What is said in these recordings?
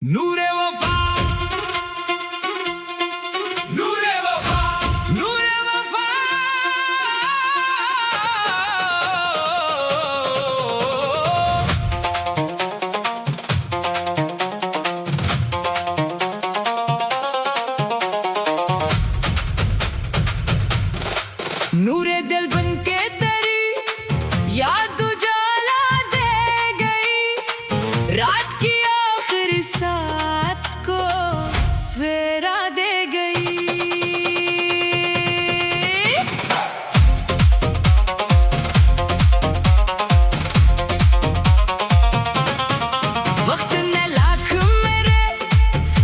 नूरे वफा नूरे वफा नूरे वफा नूरे दिल बन के तेरी याद उजाला दे गई। रात की आखिरी साथ को सवेरा दे गई। वक्त ने लाख मेरे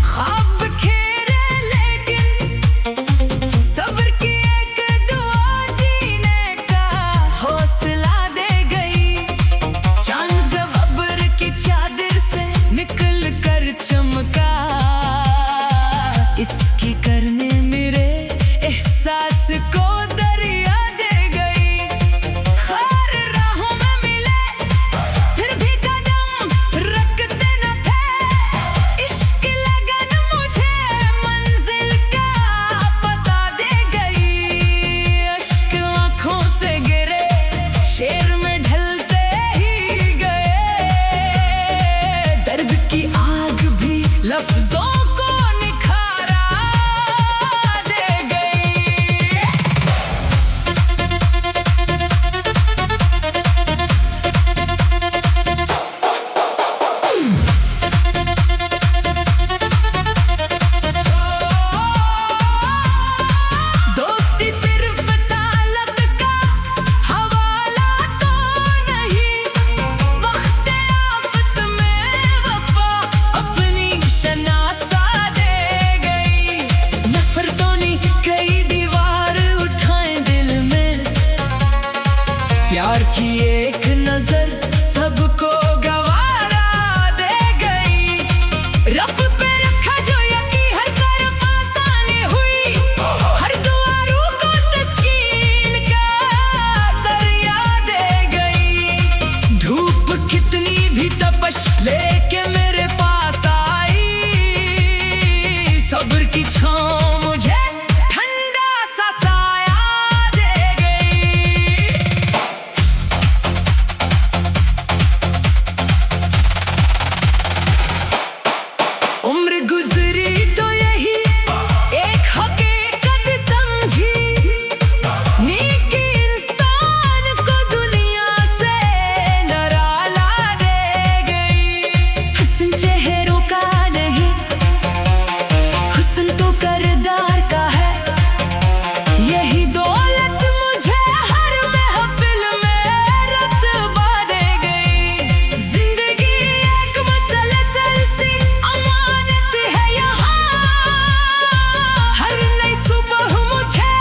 ख्वाब बिखेरे, लेकिन सब्र की एक दुआ जीने का हौसला दे गई। चांद जब अब्र की चादर से निकल कर चमका, इसकी करने मेरे एहसास को दरिया दे गई। हर राहों में मिले फिर भी कदम रखते न थे। इश्क लगन मुझे मंजिल का पता दे गई। अश्क आंखों से गिरे शेर में ढलते ही गए। दर्द की आग भी लफ्जों को निखारा दे गई। दोस्ती सिर्फ ताल्लुक का हवाला तो नहीं, वक्त आफत में वफा अपनी शनासा दे गई। नफरतों ने कई दीवार उठाए दिल में, प्यार की एक नजर सबको गवारा दे गई। रब पे रखा जो यकीन, हर तरफ आसानी हुई। हर दुआ रूह को तस्कीन का दरिया दे गई। धूप कितनी भी तपश लेके मेरे पास आई, सब्र की छांव मुझे ठंडा सा साया दे गई। उम्र गुजरी तो यही एक हकीकत समझी। नेकी इंसान को दुनिया से निराला दे गई। हुस्न चेहरों का नहीं, हुस्न तो किरदार का है। यही दौलत मुझे हर महफिल में रुतबा दे गई। जिंदगी एक मसलसल सी अमानत है यहाँ, हर नई सुबह मुझे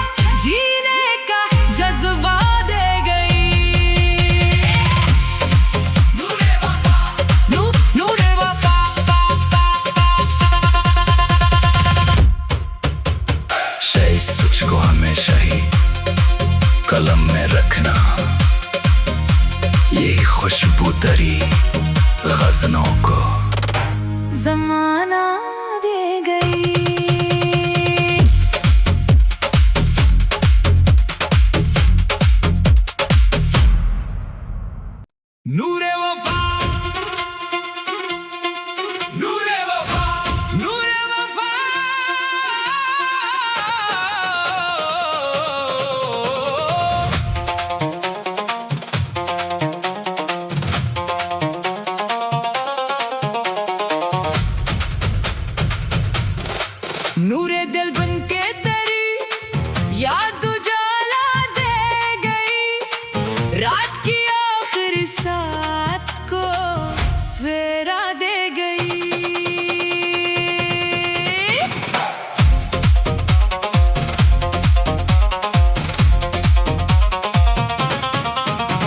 जीने का जज्बा दे गई। नूरे वफा नूरे वफा सही सच को हमेशा ही कलम में रखना, यही खुशबू तरी गजलों को जमाना दे गई। नूरे वफा नूरे वफा नूरे वफा नूरे दिल बन के तेरी याद उजाला दे गई। रात की आखिरी साथ को सवेरा दे गई।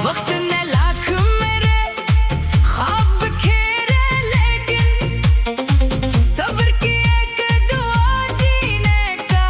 वक्त ने लाख मेरे ख्वाब बिखेरे, लेकिन सब्र की एक दुआ जीने का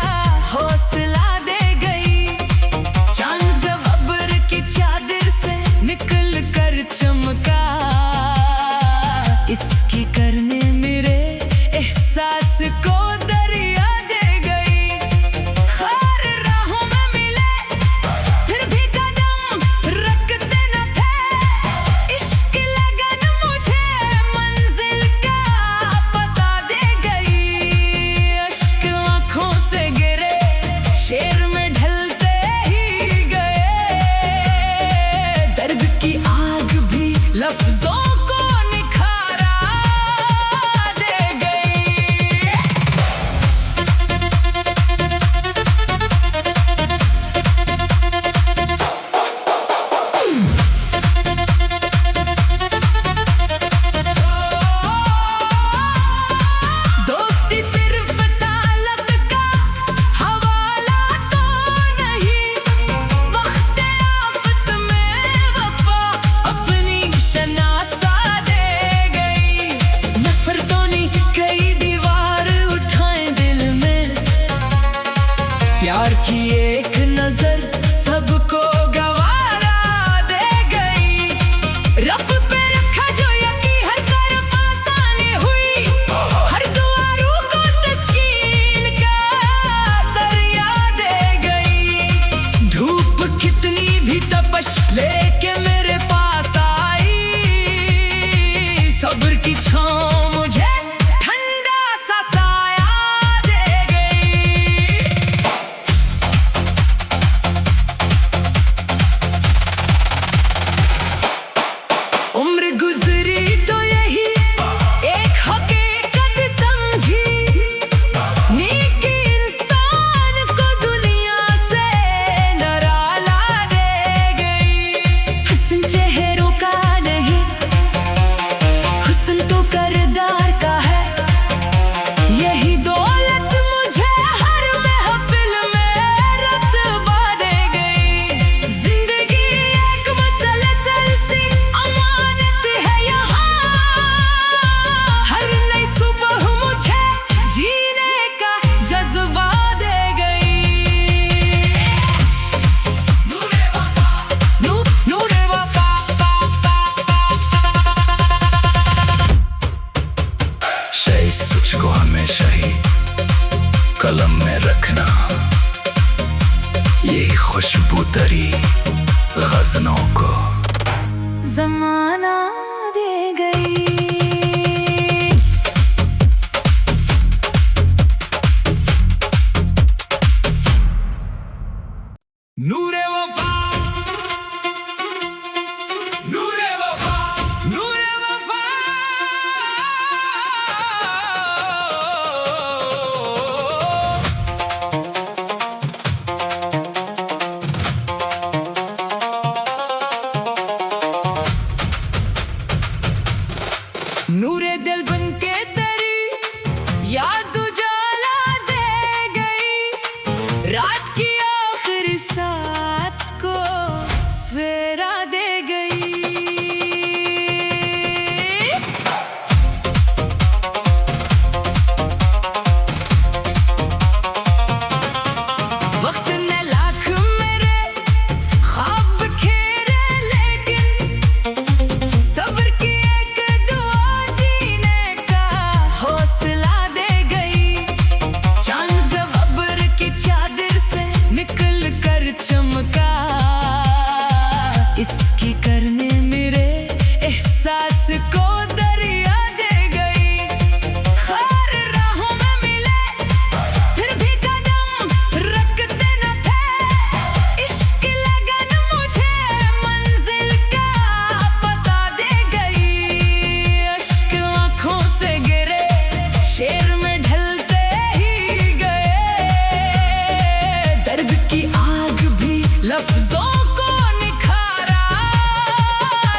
इस सोच को हमेशा ही कलम में रखना, यही खुशबू तरी गज़लों को ज़माना दे गई। नूरे वफा, नूरे वफा, नूरे वफा। नूरे दिल बन के तेरी याद उजाला दे गई, रात की आखिरी साथ को सवेरा दे गई। वक्त ने लाख मेरे ख्वाब बिखेरे, लेकिन सब्र की एक दुआ जीने का हौसला दे गई। चांद जब अब्र की चादर से निकल कर चमका, इसकी करने मेरे एहसास को दरिया दे गई। हर राहों में मिले फिर भी कदम रखते न थे, इश्क लगन मुझे मंजिल का पता दे गई। अश्क आँखों से गिरे शेर में ढलते ही गए, दर्द की आग भी लफ्जों को निखारा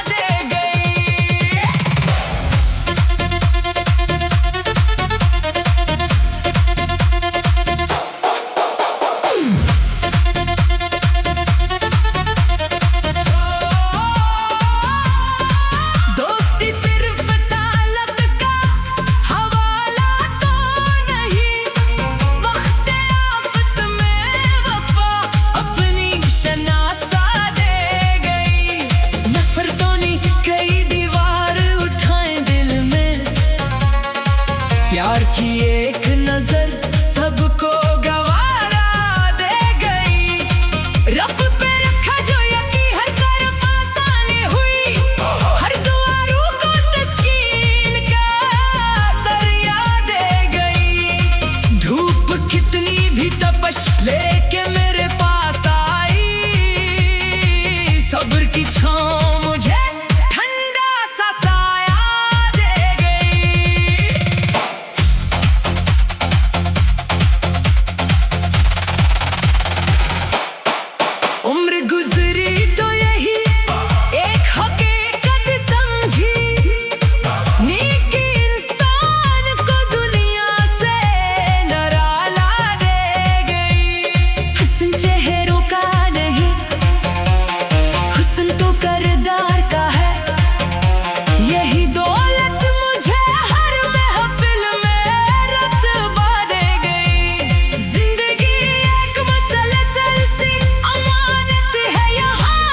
दे गई। दोस्ती सिर्फ ताल्लुक का हवाला तो नहीं, वक्त आफत में वफा अपनी शनासा दे गई। नफरतों ने कई दीवार उठाए दिल में, प्यार की एक नजर सबको गवारा दे गई। रब पे रखा जो यकीन हर तरफ आसानी हुई, हर दुआ रूह को तस्कीन का दरिया दे गई। धूप कितनी भी तपश लेके मेरे पास आई, सब्र की छाँव मुझे ठंडा सा साया दे गई। उम्र गुजरी तो यही एक हकीकत समझी, नेकी इंसान को दुनिया से निराला दे गई। हुस्न चेहरों का नहीं, हुस्न तो किरदार का है, यही दौलत मुझे हर महफिल में रुतबा दे गई। जिंदगी एक मुसलसल सी अमानत है यहाँ,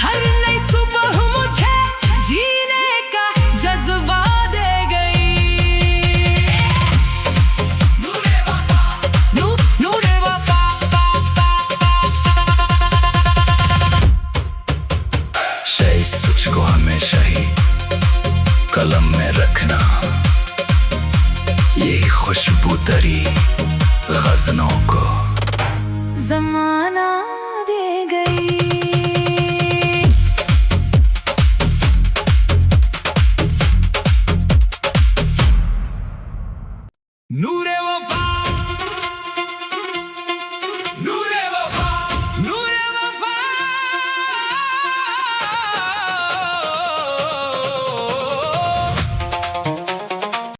हर नई सुबह मुझे जीने का जज्बा दे गई। नूरे वफा, नूरे वफा। इस सोच को हमेशा ही कलम में रखना, यही खुशबू तरी गज़लों को ज़माना दे गई। नूरे वफा।